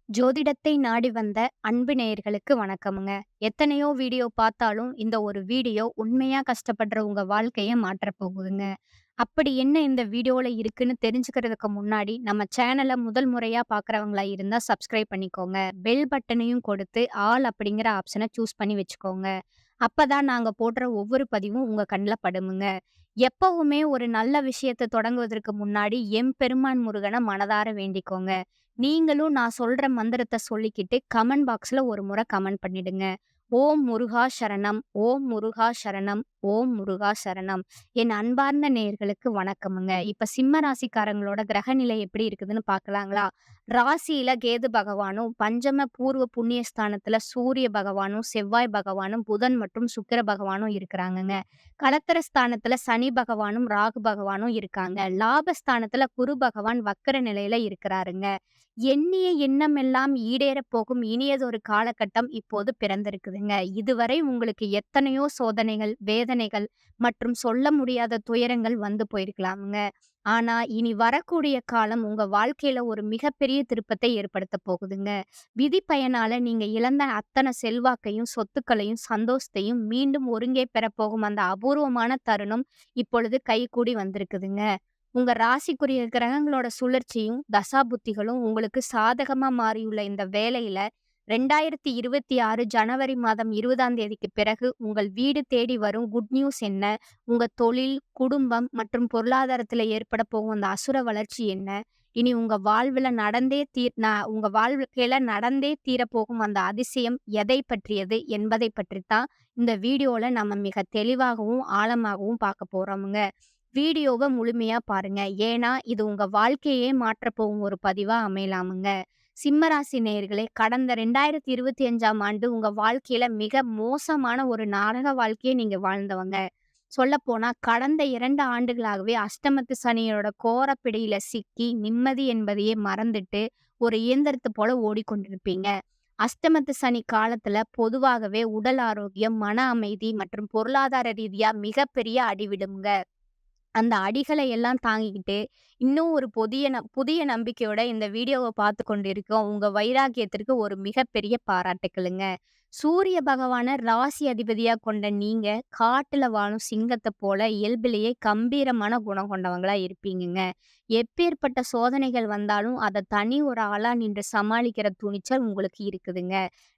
ஜோதிடத்தை நாடி வந்த அன்பு நேயர்களுக்கு வணக்கமுங்க. எத்தனையோ வீடியோ பார்த்தாலும், இந்த ஒரு வீடியோ உண்மையா கஷ்டப்படுற உங்க வாழ்க்கைய மாற்றப் போகுதுங்க. அப்படி என்ன இந்த வீடியோல இருக்குன்னு தெரிஞ்சுக்கிறதுக்கு முன்னாடி, நம்ம சேனல முதல் முறையா பார்க்குறவங்களா இருந்தா சப்ஸ்கிரைப் பண்ணிக்கோங்க. பெல் பட்டனையும் கொடுத்து, ஆல் அப்படிங்கிற ஆப்ஷன சூஸ் பண்ணி வச்சுக்கோங்க. அப்பதான் நாங்க போடுற ஒவ்வொரு பதிவும் உங்க கண்ல படுமுங்க. எப்பவுமே ஒரு நல்ல விஷயத்த தொடங்குவதற்கு முன்னாடி எம்பெருமான் முருகன மனதார வேண்டிக்கோங்க. நீங்களும் நான் சொல்ற மந்திரத்த சொல்லிக்கிட்டு கமெண்ட் பாக்ஸ்ல ஒரு முறை கமெண்ட் பண்ணிடுங்க. ஓம் முருகா சரணம், ஓம் முருகா சரணம், ஓம் முருகா சரணம். என் அன்பார்ந்த நேயர்களுக்கு வணக்கமுங்க. இப்ப சிம்ம ராசிக்காரங்களோட கிரகநிலை எப்படி இருக்குதுன்னு பார்க்கலாங்களா? ராசியில கேது பகவானும், பஞ்சம பூர்வ புண்ணிய ஸ்தானத்துல சூரிய பகவானும், செவ்வாய் பகவானும், புதன் மற்றும் சுக்கிர பகவானும் இருக்கிறாங்கங்க. கலத்திர ஸ்தானத்துல சனி பகவானும், ராகு பகவானும் இருக்காங்க. லாபஸ்தானத்துல குரு பகவான் வக்கர நிலையில இருக்கிறாருங்க. எண்ணிய எண்ணமெல்லாம் ஈடேறப் போகும் இனியதொரு காலகட்டம் இப்போது பிறந்திருக்குதுங்க. இதுவரை உங்களுக்கு எத்தனையோ சோதனைகள், வேதனைகள் மற்றும் சொல்ல முடியாத துயரங்கள் வந்து போயிருக்கலாமுங்க. ஆனா, இனி வரக்கூடிய காலம் உங்க வாழ்க்கையில ஒரு மிகப்பெரிய திருப்பத்தை ஏற்படுத்தப் போகுதுங்க. விதி பயனால நீங்க இழந்த அத்தன செல்வாக்கையும், சொத்துக்களையும், சந்தோஷத்தையும் மீண்டும் ஒருங்கே பெறப்போகும் அந்த அபூர்வமான தருணம் இப்பொழுது கைகூடி வந்திருக்குதுங்க. உங்க ராசிக்குரிய கிரகங்களோட சுழற்சியும், தசாபுத்திகளும் உங்களுக்கு சாதகமா மாறியுள்ள இந்த வேளையில 2026 ஜனவரி மாதம் 20ஆம் தேதிக்கு பிறகு உங்கள் வீடு தேடி வரும் குட் நியூஸ் என்ன? உங்க தொழில், குடும்பம் மற்றும் பொருளாதாரத்துல ஏற்பட போகும் அந்த அசுர வளர்ச்சி என்ன? இனி உங்க வாழ்க்கையில நடந்தே தீரப்போகும் அந்த அதிசயம் எதை பற்றியது என்பதை பற்றித்தான் இந்த வீடியோல நம்ம மிக தெளிவாகவும், ஆழமாகவும் பார்க்க போறோமுங்க. வீடியோவ முழுமையா பாருங்க. ஏன்னா, இது உங்க வாழ்க்கையே மாற்றப் போகும் ஒரு பதிவா அமையலாமுங்க. சிம்ம ராசி நேயர்களே, கடந்த 2025ஆம் ஆண்டு உங்க வாழ்க்கையில மிக மோசமான ஒரு நாடக வாழ்க்கைய நீங்க வாழ்ந்தவங்க. சொல்லப்போனா கடந்த 2 ஆண்டுகளாகவே அஷ்டமத்து சனியோட கோரப்பிடியில சிக்கி நிம்மதி என்பதையே மறந்துட்டு, ஒரு இயந்திரத்த போல ஓடிக்கொண்டிருப்பீங்க. அஷ்டமத்து சனி காலத்துல பொதுவாகவே உடல் ஆரோக்கியம், மன அமைதி மற்றும் பொருளாதார ரீதியா மிகப்பெரிய அடி விழும்ங்க. அந்த அடிகளை எல்லாம் தாங்கிக்கிட்டு, இன்னும் ஒரு புதிய நம்பிக்கையோட இந்த வீடியோவ பார்த்து கொண்டிருக்கும் உங்க வைராக்கியத்திற்கு ஒரு மிகப்பெரிய பாராட்டுக்களுங்க. சூரிய பகவான ராசி அதிபதியா கொண்ட நீங்க, காட்டுல வாழும் சிங்கத்த போல இயல்பிலேயே கம்பீரமான குணம் கொண்டவங்களா இருப்பீங்கங்க. எப்பேர்ப்பட்ட சோதனைகள் வந்தாலும், அத தனி ஒரு ஆளா நின்று சமாளிக்கிற துணிச்சல் உங்களுக்கு இருக்குதுங்க.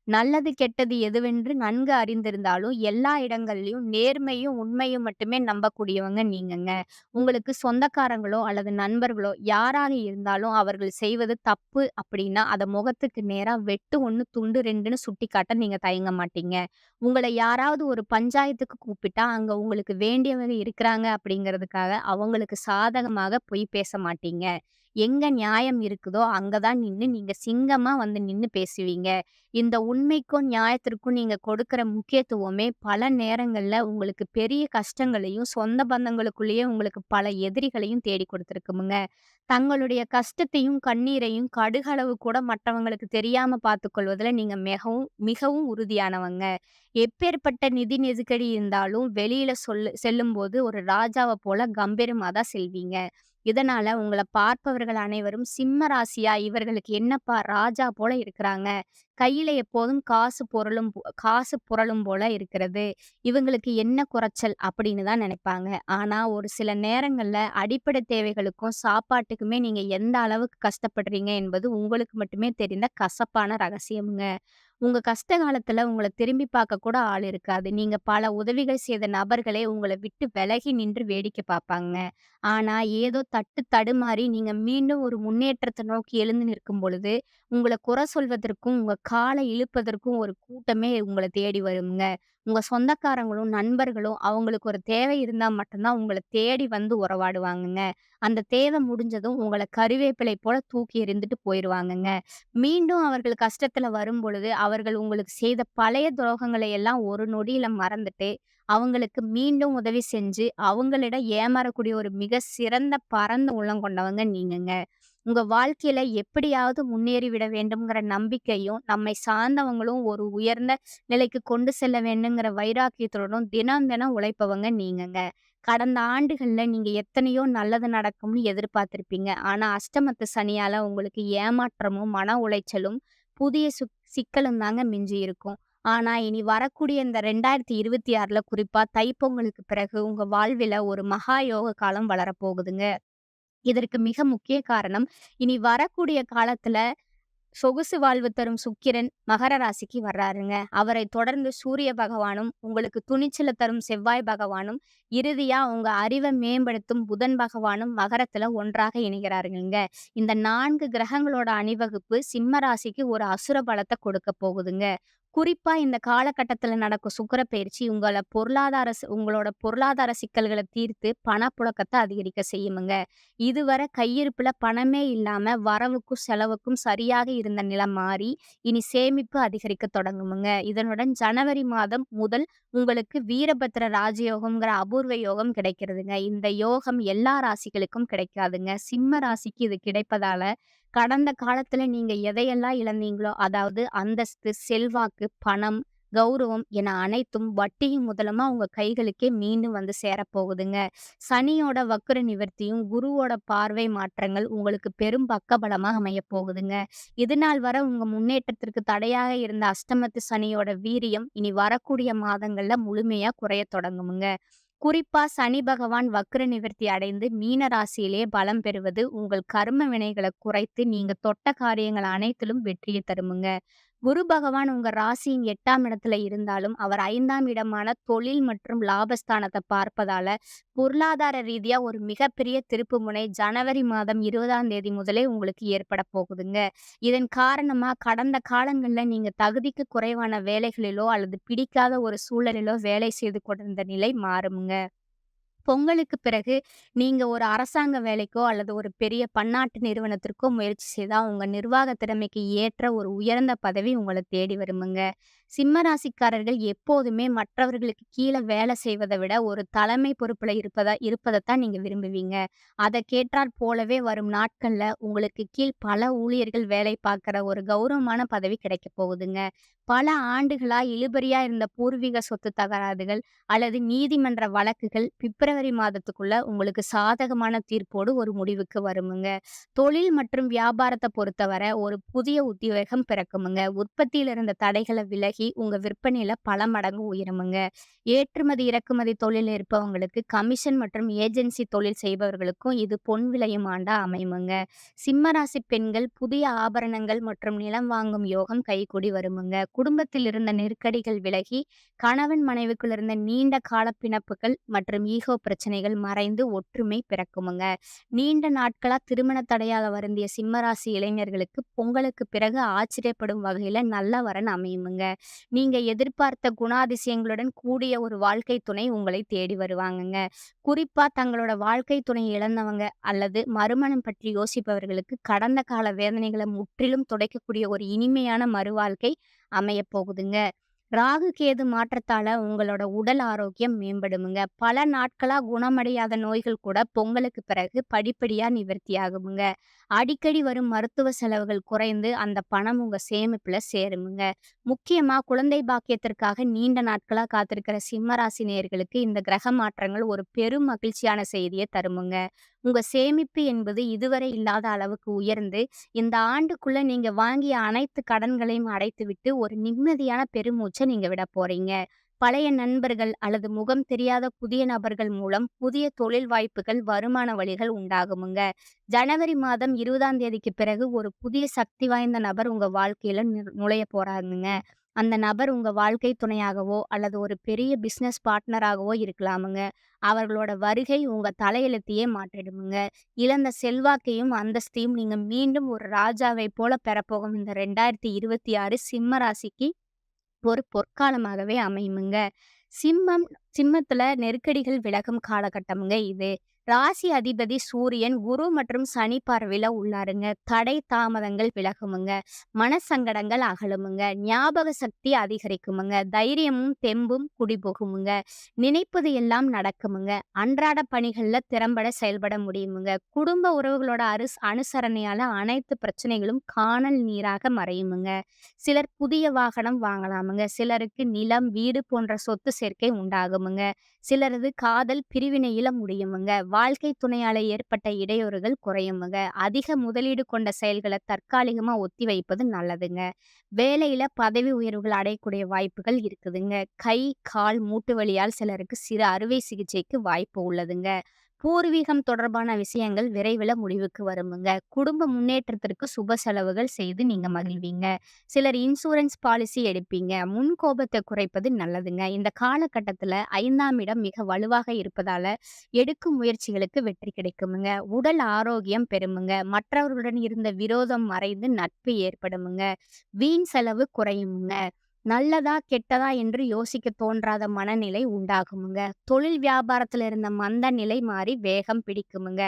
நல்லது, கெட்டது எதுவென்று நன்கு அறிந்திருந்தாலும், எல்லா இடங்கள்லயும் நேர்மையும், உண்மையும் மட்டுமே நம்பக்கூடியவங்க நீங்கங்க. உங்களுக்கு சொந்தக்காரங்களோ அல்லது நண்பர்களோ யாராக இருந்தாலும் அவர்கள் செய்வது தப்பு அப்படின்னா, அத முகத்துக்கு நேரா வெட்டு 1 துண்டு 2ன்னு சுட்டிக்காட்ட நீங்க தயங்க மாட்டீங்க. உங்கள யாராவது ஒரு பஞ்சாயத்துக்கு கூப்பிட்டா, அங்க உங்களுக்கு வேண்டியவங்க இருக்கிறாங்க அப்படிங்கிறதுக்காக அவங்களுக்கு சாதகமாக பொய் பேச மாட்டீங்க. எங்க நியாயம் இருக்குதோ, அங்க தான் நீங்க சிங்கமா வந்து நின்னு பேசுவீங்க. இந்த உண்மைக்கும், நியாயத்திற்கும் நீங்க கொடுக்கிற முக்கியத்துவமே பல நேரங்கள்ல உங்களுக்கு பெரிய கஷ்டங்களையும், சொந்த பந்தங்களுக்குள்ளேயே உங்களுக்கு பல எதிரிகளையும் தேடிக் கொடுத்திருக்குமுங்க. தங்களுடைய கஷ்டத்தையும், கண்ணீரையும் கடுகளவு கூட மற்றவங்களுக்கு தெரியாம பார்த்துக்கொள்வதுல நீங்க மிகவும் மிகவும் உறுதியானவங்க. எப்பேர்ப்பட்ட நிதி நெருக்கடி இருந்தாலும் வெளியில செல்லும்போது ஒரு ராஜாவ போல கம்பீரமா தான் செல்வீங்க. இதனால உங்கள பார்ப்பவர்கள் அனைவரும் சிம்ம ராசியா இவர்களுக்கு என்னப்பா ராஜா போல இருக்கிறாங்க. கையில எப்போதும் காசு புரளும் போல இருக்கிறது. இவங்களுக்கு என்ன குறைச்சல் அப்படின்னு தான் நினைப்பாங்க. ஆனா ஒரு சில நேரங்கள்ல அடிப்படை தேவைகளுக்கும், சாப்பாட்டுக்குமே நீங்க எந்த அளவுக்கு கஷ்டப்படுறீங்க என்பது உங்களுக்கு மட்டுமே தெரிந்த கசப்பான ரகசியம்ங்க. உங்க கஷ்ட காலத்துல உங்கள திரும்பி பார்க்க கூட ஆள் இருக்காது. நீங்க பல உதவிகள் செய்த நபர்களே உங்கள விட்டு விலகி நின்று வேடிக்கை பார்ப்பாங்க. ஆனா ஏதோ தடுமாறி நீங்க மீண்டும் ஒரு முன்னேற்றத்த நோக்கி எழுந்து நிற்கும் பொழுது, உங்கள குறை சொல்வதற்கும், உங்க கால இழுப்பதற்கும் ஒரு கூட்டமே உங்கள தேடி வருங்க. உங்க சொந்தக்காரங்களும், நண்பர்களும் அவங்களுக்கு ஒரு தேவை இருந்தா மட்டும் தான் உங்கள தேடி வந்து உறவாடுவாங்கங்க. அந்த தேவை முடிஞ்சதும் உங்கள கருவேப்பிலை போல தூக்கி எறிந்துட்டு போயிருவாங்கங்க. மீண்டும் அவர்கள் கஷ்டத்துல வரும்பொழுது, அவர்கள் உங்களுக்கு செய்த பழைய துரோகங்களை எல்லாம் ஒரு நொடியில மறந்துட்டு, அவங்களுக்கு மீண்டும் உதவி செஞ்சு, அவங்களிடம் ஏமாறக்கூடிய ஒரு மிக சிறந்த பரந்த உள்ளம் கொண்டவங்க நீங்கங்க. உங்க வாழ்க்கையில எப்படியாவது முன்னேறிவிட வேண்டும்ங்கிற நம்பிக்கையும், நம்மை சார்ந்தவங்களும் ஒரு உயர்ந்த நிலைக்கு கொண்டு செல்ல வேண்டுங்கிற வைராக்கியத்துடனும் தினம் தினம் உழைப்பவங்க நீங்கங்க. கடந்த ஆண்டுகள்ல நீங்க எத்தனையோ நல்லது நடக்கும்னு எதிர்பார்த்திருப்பீங்க. ஆனா அஷ்டமத்து சனியால உங்களுக்கு ஏமாற்றமும், மன உளைச்சலும், புதிய சிக்கலும் தாங்க மிஞ்சி இருக்கும். ஆனா, இனி வரக்கூடிய இந்த 2026ல குறிப்பா தைப்பொங்கலுக்கு பிறகு உங்க வாழ்வில ஒரு மகா யோக காலம் வளரப்போகுதுங்க. இதற்கு மிக முக்கிய காரணம், இனி வரக்கூடிய காலத்துல சொகுசு வாழ்வு தரும் சுக்கிரன் மகர ராசிக்கு வர்றாருங்க. அவரைத் தொடர்ந்து சூரிய பகவானும், உங்களுக்கு துணிச்சல தரும் செவ்வாய் பகவானும், இறுதியா உங்க அறிவ மேம்படுத்தும் புதன் பகவானும் மகரத்துல ஒன்றாக இணைகிறாருங்கங்க. இந்த 4 கிரகங்களோட அணிவகுப்பு சிம்ம ராசிக்கு ஒரு அசுர பலத்த கொடுக்கப் போகுதுங்க. குறிப்பா இந்த காலகட்டத்துல நடக்கும் சுக்கிர பெயர்ச்சி உங்களோட பொருளாதார சிக்கல்கள தீர்த்து பணப்புழக்கத்த அதிகரிக்க செய்யுமுங்க. இதுவரை கையிருப்புல பணமே இல்லாம வரவுக்கும் செலவுக்கும் சரியாக இருந்த நிலை மாறி இனி சேமிப்பு அதிகரிக்க தொடங்குமுங்க. இதனுடன் ஜனவரி மாதம் முதல் உங்களுக்கு வீரபத்திர ராஜயோகம்ங்கிற அபூர்வ யோகம் கிடைக்கிறதுங்க. இந்த யோகம் எல்லா ராசிகளுக்கும் கிடைக்காதுங்க. சிம்ம ராசிக்கு இது கிடைப்பதால கடந்த காலத்துல நீங்க எதையெல்லாம் இழந்தீங்களோ, அதாவது அந்தஸ்து, செல்வாக்கு, பணம், கௌரவம் என அனைத்தும் வட்டியும் முதலுமா உங்க கைகளுக்கே மீண்டும் வந்து சேரப்போகுதுங்க. சனியோட வக்ர நிவர்த்தியும், குருவோட பார்வை மாற்றங்கள் உங்களுக்கு பெரும் பக்கபலமா அமையப் போகுதுங்க. இதுநாள் வரை உங்க முன்னேற்றத்திற்கு தடையாக இருந்த அஷ்டமத்து சனியோட வீரியம் இனி வரக்கூடிய மாதங்கள்ல முழுமையா குறையத் தொடங்குமுங்க. குறிப்பா சனி பகவான் வக்ர நிவர்த்தி அடைந்து மீன ராசியிலே பலம் பெறுவது உங்கள் கர்ம வினைகளை குறைத்து நீங்க தொட்ட காரியங்கள் அனைத்திலும் வெற்றியை தருமுங்க. குரு பகவான் உங்க ராசியின் 8ஆம் இடத்துல இருந்தாலும் அவர் 5ஆம் இடமான தொழில் மற்றும் லாபஸ்தானத்தை பார்ப்பதால பொருளாதார ரீதியா ஒரு மிகப்பெரிய திருப்புமுனை ஜனவரி மாதம் 20ஆம் தேதி முதலே உங்களுக்கு ஏற்பட போகுதுங்க. இதன் காரணமா கடந்த காலங்கள்ல நீங்க தகுதிக்கு குறைவான வேலைகளிலோ அல்லது பிடிக்காத ஒரு சூழலிலோ வேலை செய்து கொண்டிருந்த நிலை மாறுமுங்க. பொங்கலுக்கு பிறகு நீங்க ஒரு அரசாங்க வேலைக்கோ அல்லது ஒரு பெரிய பன்னாட்டு நிறுவனத்திற்கோ முயற்சி செய்தா உங்க நிர்வாக திறமைக்கு ஏற்ற ஒரு உயர்ந்த பதவி உங்களை தேடி வருமுங்க. சிம்ம ராசிக்காரர்கள் எப்போதுமே மற்றவர்களுக்கு கீழே வேலை செய்வதை விட ஒரு தலைமை பொறுப்புல இருப்பதைத்தான் நீங்க விரும்புவீங்க. அதை கேட்டாற் போலவே வரும் நாட்கள்ல உங்களுக்கு கீழ் பல ஊழியர்கள் வேலை பார்க்கிற ஒரு கௌரவமான பதவி கிடைக்க போகுதுங்க. பல ஆண்டுகளா இழுபறியா இருந்த பூர்வீக சொத்து தகராறுகள் அல்லது நீதிமன்ற வழக்குகள் பிப்ரவரி மாதத்துக்குள்ள உங்களுக்கு சாதகமான தீர்ப்போடு ஒரு முடிவுக்கு வருமுங்க. தொழில் மற்றும் வியாபாரத்தை பொறுத்தவரை ஒரு புதிய உத்வேகம் பிறக்குமுங்க. உற்பத்தியில இருந்த தடைகளை விலகி உங்க விற்பனையில பல மடங்கு உயருமுங்க. ஏற்றுமதி இறக்குமதி தொழில் இருப்பவங்களுக்கு கமிஷன் மற்றும் ஏஜென்சி தொழில் செய்பவர்களுக்கும் இது பொன் விளையும் ஆண்டா அமையுமுங்க. சிம்மராசி பெண்கள் புதிய ஆபரணங்கள் மற்றும் நிலம் வாங்கும் யோகம் கைகூடி வருமுங்க. குடும்பத்தில் இருந்த நெருக்கடிகள் விலகி கணவன் மனைவிக்குள் இருந்த நீண்ட கால பிணப்புகள் மற்றும் ஈகோ பிரச்சனைகள் மறைந்து ஒற்றுமை பிறக்குமுங்க. நீண்ட நாட்களா திருமண தடையாக வருந்திய சிம்மராசி இளைஞர்களுக்கு பொங்கலுக்கு பிறகு ஆச்சரியப்படும் வகையில நல்ல வரன் அமையுமுங்க. நீங்க எதிர்பார்த்த குணாதிசயங்களுடன் கூடிய ஒரு வாழ்க்கை துணை உங்களை தேடி வருவாங்கங்க. குறிப்பா தங்களோட வாழ்க்கை துணை இழந்தவங்க அல்லது மறுமணம் பற்றி யோசிப்பவர்களுக்கு கடந்த கால வேதனைகளை முற்றிலும் துடைக்கக்கூடிய ஒரு இனிமையான மறுவாழ்க்கை அமையப் போகுதுங்க. ராகு கேது மாற்றத்தால உங்களோட உடல் ஆரோக்கியம் மேம்படுமுங்க. பல நாட்களா குணமடையாத நோய்கள் கூட பொங்கலுக்கு பிறகு படிப்படியா நிவர்த்தி ஆகுமுங்க. அடிக்கடி வரும் மருத்துவ செலவுகள் குறைந்து அந்த பணம் உங்க சேமிப்புல சேருமுங்க. முக்கியமா குழந்தை பாக்கியத்திற்காக நீண்ட நாட்களா காத்திருக்கிற சிம்மராசி நேயர்களுக்கு இந்த கிரக மாற்றங்கள் ஒரு பெரும் மகிழ்ச்சியான செய்தியை தருமுங்க. உங்க சேமிப்பு என்பது இதுவரை இல்லாத அளவுக்கு உயர்ந்து இந்த ஆண்டுக்குள்ள நீங்க வாங்கிய அனைத்து கடன்களையும் அடைத்துவிட்டு ஒரு நிம்மதியான பெருமூச்சை நீங்க விட போறீங்க. பழைய நண்பர்கள் அல்லது முகம் தெரியாத புதிய நபர்கள் மூலம் புதிய தொழில் வாய்ப்புகள், வருமான வழிகள் உண்டாகுமுங்க. ஜனவரி மாதம் 20ஆம் தேதிக்கு பிறகு ஒரு புதிய சக்தி வாய்ந்த நபர் உங்க வாழ்க்கையில நுழைய போறாருங்க. அந்த நபர் உங்க வாழ்க்கை துணையாகவோ அல்லது ஒரு பெரிய பிசினஸ் பார்ட்னராகவோ இருக்கலாமுங்க. அவர்களோட வருகை உங்க தலையெழுத்தையே மாற்றிடுமுங்க. இழந்த செல்வாக்கையும் அந்தஸ்தையும் நீங்க மீண்டும் ஒரு ராஜாவை போல பெறப்போகும் இந்த 2026 சிம்ம ராசிக்கு ஒரு பொற்காலமாகவே அமையுமுங்க. சிம்மம் சிம்மத்துல நெருக்கடிகள் விலகும் காலகட்டமுங்க இது. ராசி அதிபதி சூரியன் குரு மற்றும் சனி பார்வையில உள்ளாருங்க. தடை தாமதங்கள் விலகுமுங்க. மனசங்கடங்கள் அகலுமுங்க. ஞாபக சக்தி அதிகரிக்குமுங்க. தைரியமும் தெம்பும் குடிபோகுமுங்க. நினைப்பது எல்லாம் நடக்குமுங்க. அன்றாட பணிகள்ல திறம்பட செயல்பட முடியுமுங்க. குடும்ப உறவுகளோட அனுசரணையால அனைத்து பிரச்சனைகளும் காணல் நீராக மறையுமுங்க. சிலர் புதிய வாகனம் வாங்கலாமுங்க. சிலருக்கு நிலம், வீடு போன்ற சொத்து சேர்க்கை உண்டாகுமுங்க. சிலரது காதல் பிரிவினையில முடியுமுங்க. வாழ்க்கை துணையால ஏற்பட்ட இடையூறுகள் குறையுமுங்க. அதிக முதலீடு கொண்ட செயல்கள தற்காலிகமா ஒத்திவைப்பது நல்லதுங்க. வேலையில பதவி உயர்வுகள் அடையக்கூடிய வாய்ப்புகள் இருக்குதுங்க. கை, கால், மூட்டு வலியால் சிலருக்கு சிறு அறுவை சிகிச்சைக்கு வாய்ப்பு உள்ளதுங்க. பூர்வீகம் தொடர்பான விஷயங்கள் விரைவில முடிவுக்கு வருமுங்க. குடும்ப முன்னேற்றத்திற்கு சுப செலவுகள் செய்து நீங்க மகிழ்வீங்க. சிலர் இன்சூரன்ஸ் பாலிசி எடுப்பீங்க. முன் கோபத்தை குறைப்பது நல்லதுங்க. இந்த காலகட்டத்துல 5ஆம் இடம் மிக வலுவாக இருப்பதால எடுக்கும் முயற்சிகளுக்கு வெற்றி கிடைக்குமுங்க. உடல் ஆரோக்கியம் பெறுமுங்க. மற்றவர்களுடன் இருந்த விரோதம் மறைந்து நட்பு ஏற்படுமுங்க. வீண் செலவு குறையுமுங்க. நல்லதா கெட்டதா என்று யோசிக்க தோன்றாத மனநிலை உண்டாகுமுங்க. தொழில் வியாபாரத்துல இருந்த மந்த நிலை மாறி வேகம் பிடிக்குமுங்க.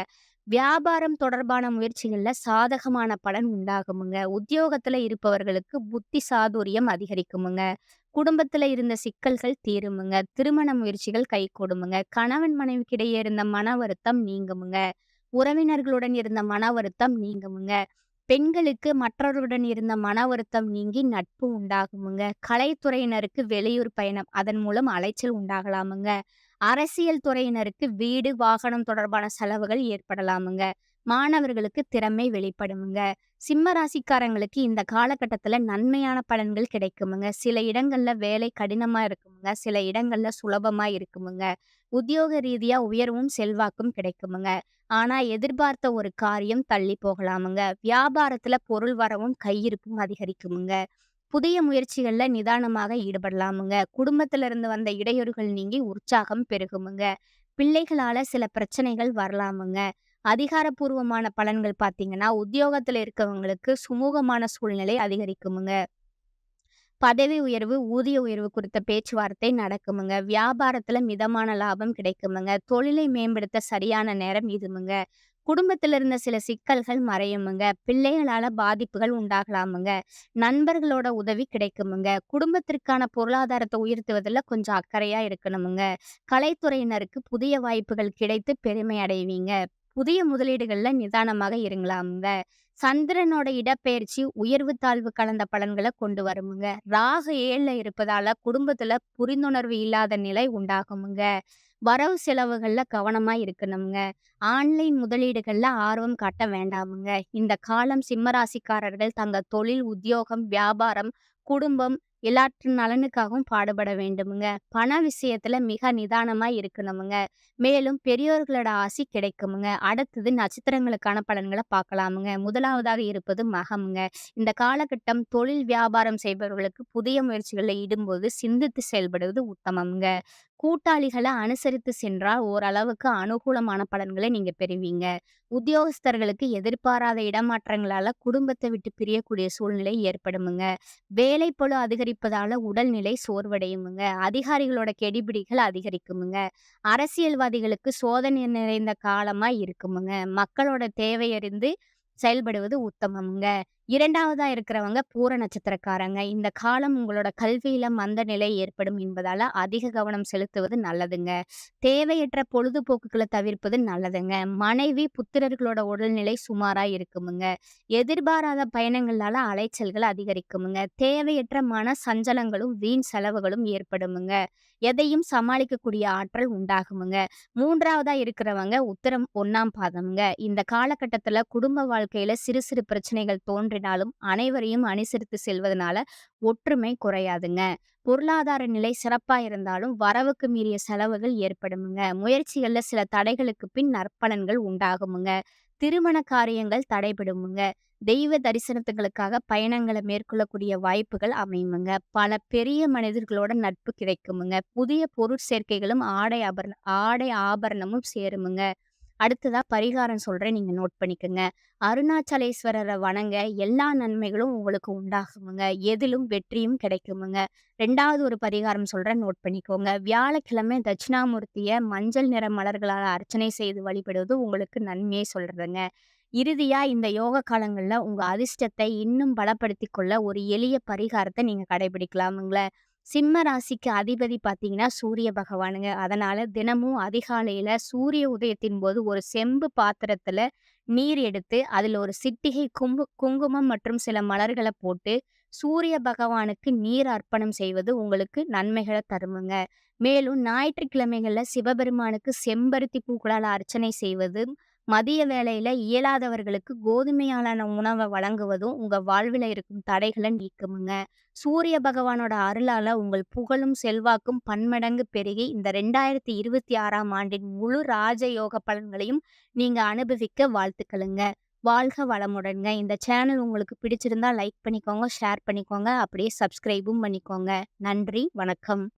வியாபாரம் தொடர்பான முயற்சிகள்ல சாதகமான பலன் உண்டாகுமுங்க. உத்தியோகத்துல இருப்பவர்களுக்கு புத்தி சாதுரியம் அதிகரிக்குமுங்க. குடும்பத்துல இருந்த சிக்கல்கள் தீருமுங்க. திருமண முயற்சிகள் கைகூடுமுங்க. கணவன் மனைவிக்கிடையே இருந்த மன வருத்தம் நீங்குமுங்க. உறவினர்களுடன் இருந்த மன வருத்தம் நீங்குமுங்க. பெண்களுக்கு மற்றவர்களுடன் இருந்த மன வருத்தம் நீங்கி நட்பு உண்டாகுமுங்க. கலைத்துறையினருக்கு வெளியூர் பயணம் அதன் மூலம் அலைச்சல் உண்டாகலாமுங்க. அரசியல் துறையினருக்கு வீடு வாகனம் தொடர்பான செலவுகள் ஏற்படலாமுங்க. மாணவர்களுக்கு திறமை வெளிப்படுமுங்க. சிம்ம ராசிக்காரங்களுக்கு இந்த காலகட்டத்துல நன்மையான பலன்கள் கிடைக்குமுங்க. சில இடங்கள்ல வேலை கடினமா இருக்குமுங்க. சில இடங்கள்ல சுலபமா இருக்குமுங்க. உத்தியோக ரீதியா உயர்வும் செல்வாக்கும் கிடைக்குமுங்க. ஆனா எதிர்பார்த்த ஒரு காரியம் தள்ளி போகலாமுங்க. வியாபாரத்துல பொருள் வரவும் கையிருப்பும் அதிகரிக்குமுங்க. புதிய முயற்சிகள்ல நிதானமாக ஈடுபடலாமுங்க. குடும்பத்துல இருந்து வந்த இடையூறுகள் நீங்கி உற்சாகம் பெருகுமுங்க. பிள்ளைகளால சில பிரச்சனைகள் வரலாமுங்க. அதிகாரப்பூர்வமான பலன்கள் பார்த்தீங்கன்னா, உத்தியோகத்துல இருக்கவங்களுக்கு சுமூகமான சூழ்நிலை அதிகரிக்குமுங்க. பதவி உயர்வு, ஊதிய உயர்வு குறித்த பேச்சுவார்த்தை நடக்குமுங்க. வியாபாரத்துல மிதமான லாபம் கிடைக்குமுங்க. தொழிலை மேம்படுத்த சரியான நேரம் இதுமுங்க. குடும்பத்துல இருந்த சில சிக்கல்கள் மறையுமுங்க. பிள்ளைகளால பாதிப்புகள் உண்டாகலாமுங்க. நண்பர்களோட உதவி கிடைக்குமுங்க. குடும்பத்திற்கான பொருளாதாரத்தை உயர்த்துவதில் கொஞ்சம் அக்கறையா இருக்கணுமுங்க. கலைத்துறையினருக்கு புதிய வாய்ப்புகள் கிடைத்து பெருமை அடைவீங்க. புதிய முதலீடுகள்ல நிதானமாக இருங்களாமுங்க. சந்திரனோட இடப்பெயர்ச்சி உயர்வு தாழ்வு கலந்த பலன்களை கொண்டு வருமுங்க. ராகு 7ல இருப்பதால குடும்பத்துல புரிந்துணர்வு இல்லாத நிலை உண்டாகுமுங்க. வரவு செலவுகள்ல கவனமா இருக்கணுங்க. ஆன்லைன் முதலீடுகள்ல ஆர்வம் காட்ட வேண்டாமுங்க. இந்த காலம் சிம்மராசிக்காரர்கள் தங்க தொழில், உத்தியோகம், வியாபாரம், குடும்பம் எல்லாற்று நலனுக்காகவும் பாடுபட வேண்டுமுங்க. பண விஷயத்துல மிக நிதானமா இருக்கணுமுங்க. மேலும் பெரியோர்களோட ஆசி கிடைக்குமுங்க. அடுத்தது நட்சத்திரங்களுக்கான பலன்களை பார்க்கலாமுங்க. முதலாவதாக இருப்பது மகமுங்க. இந்த காலகட்டம் தொழில் வியாபாரம் செய்பவர்களுக்கு புதிய முயற்சிகளில் ஈடும்போது சிந்தித்து செயல்படுவது உத்தமம்ங்க. கூட்டாளிகளை அனுசரித்து சென்றால் ஓரளவுக்கு அனுகூலமான பலன்களை நீங்க பெறுவீங்க. உத்தியோகஸ்தர்களுக்கு எதிர்பாராத இடமாற்றங்களால குடும்பத்தை விட்டு பிரியக்கூடிய சூழ்நிலை ஏற்படுமுங்க. வேலைப்பளு அதிகரிப்பதால உடல்நிலை சோர்வடையுமுங்க. அதிகாரிகளோட கெடிபிடிகள் அதிகரிக்குமுங்க. அரசியல்வாதிகளுக்கு சோதனை நிறைந்த காலமா இருக்குமுங்க. மக்களோட தேவையறிந்து செயல்படுவது உத்தமம்ங்க. 2வதா இருக்கிறவங்க பூர நட்சத்திரக்காரங்க. இந்த காலம் உங்களோட கல்வியில மந்த நிலை ஏற்படும் என்பதால அதிக கவனம் செலுத்துவது நல்லதுங்க. தேவையற்ற பொழுதுபோக்குகளை தவிர்ப்பது நல்லதுங்க. மனைவி, புத்திரர்களோட உடல்நிலை சுமாரா இருக்குமுங்க. எதிர்பாராத பயணங்களால அலைச்சல்கள் அதிகரிக்குமுங்க. தேவையற்ற மன சஞ்சலங்களும் வீண் செலவுகளும் ஏற்படுமுங்க. எதையும் சமாளிக்கக்கூடிய ஆற்றல் உண்டாகுமுங்க. 3வதா இருக்கிறவங்க உத்திரம் 1ஆம் பாதம்ங்க. இந்த காலகட்டத்துல குடும்ப வாழ்க்கையில சிறு சிறு பிரச்சனைகள் தோன்றினாலும் அனைவரையும் அனுசரித்து செல்வதனால ஒற்றுமை குறையாதுங்க. பொருளாதார நிலை சிறப்பா இருந்தாலும் வரவுக்கு மீறிய செலவுகள் ஏற்படுமுங்க. முயற்சிகள்ல சில தடைகளுக்கு பின் நற்பலன்கள் உண்டாகுமுங்க. திருமண காரியங்கள் தடைபடுமுங்க. தெய்வ தரிசனத்துகளுக்காக பயணங்களை மேற்கொள்ளக்கூடிய வாய்ப்புகள் அமையுமுங்க. பல பெரிய மனிதர்களோட நட்பு கிடைக்குமுங்க. புதிய பொருட்சேர்க்கைகளும் ஆடை ஆபரணமும் சேருமுங்க. அடுத்ததா பரிகாரம் சொல்றேன், நீங்க நோட் பண்ணிக்கங்க. அருணாச்சலேஸ்வரரை வணங்க எல்லா நன்மைகளும் உங்களுக்கு உண்டாகுமுங்க. எதிலும் வெற்றியும் கிடைக்குமுங்க. 2வது ஒரு பரிகாரம் சொல்றேன், நோட் பண்ணிக்கோங்க. வியாழக்கிழமை தட்சிணாமூர்த்திய மஞ்சள் நிற மலர்களால் அர்ச்சனை செய்து வழிபடுவது உங்களுக்கு நன்மையை சொல்றதுங்க. இறுதியா இந்த யோக காலங்கள்ல உங்க அதிர்ஷ்டத்தை இன்னும் பலப்படுத்திக் கொள்ள ஒரு எளிய பரிகாரத்தை நீங்க கடைபிடிக்கலாமுங்கள. சிம்ம ராசிக்கு அதிபதி பார்த்தீங்கன்னா சூரிய பகவானுங்க. அதனால தினமும் அதிகாலையில சூரிய உதயத்தின் போது ஒரு செம்பு பாத்திரத்துல நீர் எடுத்து அதுல ஒரு சிட்டிகை குங்குமம் மற்றும் சில மலர்களை போட்டு சூரிய பகவானுக்கு நீர் அர்ப்பணம் செய்வது உங்களுக்கு நன்மைகள தருமுங்க. மேலும் ஞாயிற்றுக்கிழமைகள்ல சிவபெருமானுக்கு செம்பருத்தி பூக்களால் அர்ச்சனை செய்வது, மதிய வேளையில இயலாதவர்களுக்கு கோதுமையாலான உணவ வழங்குவதும் உங்க வாழ்வில இருக்கும் தடைகள நீக்குமுங்க. சூரிய பகவானோட அருளால உங்கள் புகழும், செல்வாக்கும் பன்மடங்கு பெருகி இந்த 2026ஆம் ஆண்டின் முழு ராஜயோக பலன்களையும் நீங்க அனுபவிக்க வாழ்த்துக்களுங்க. வாழ்க வளமுடன்ங்க. இந்த சேனல் உங்களுக்கு பிடிச்சிருந்தா லைக் பண்ணிக்கோங்க, ஷேர் பண்ணிக்கோங்க. அப்படியே சப்ஸ்கிரைபும் பண்ணிக்கோங்க. நன்றி, வணக்கம்.